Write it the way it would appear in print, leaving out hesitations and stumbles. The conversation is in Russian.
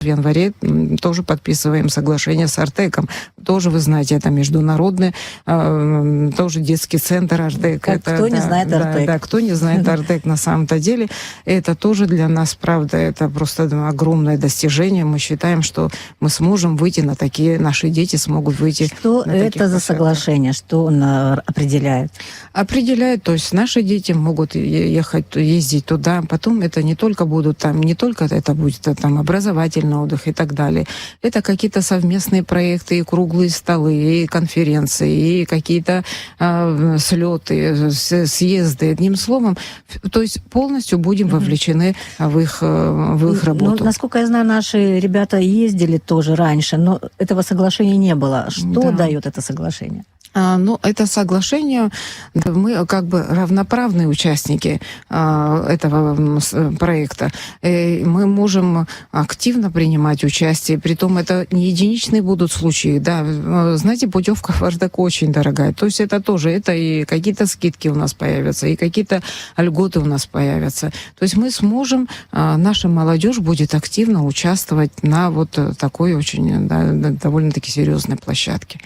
В январе тоже подписываем соглашение с Артеком. Тоже, вы знаете, это международный, тоже детский центр Артек. Кто не знает Артек. Да, кто не знает Артек на самом-то деле. Это тоже для нас, правда, это просто огромное достижение. Мы считаем, что мы сможем выйти на такие, наши дети смогут выйти. Что это за соглашение? Что он определяет? Определяет, то есть наши дети могут ездить туда. Потом это не только будут там, не только это будет там образовательный отдых и так далее. Это какие-то совместные проекты, и круглые столы, и конференции, и какие-то слеты, съезды. Одним словом, то есть полностью будем вовлечены в их работу. Ну, насколько я знаю, наши ребята ездили тоже раньше, но этого соглашения не было. Что дает это соглашение? Ну, это соглашение, мы как бы равноправные участники этого проекта. Мы можем активно принимать участие, притом это не единичные будут случаи, да. Знаете, путевка в Артек очень дорогая, то есть это тоже, это и какие-то скидки у нас появятся, и какие-то льготы у нас появятся. То есть мы сможем, наша молодежь будет активно участвовать на вот такой очень, да, довольно-таки серьезной площадке.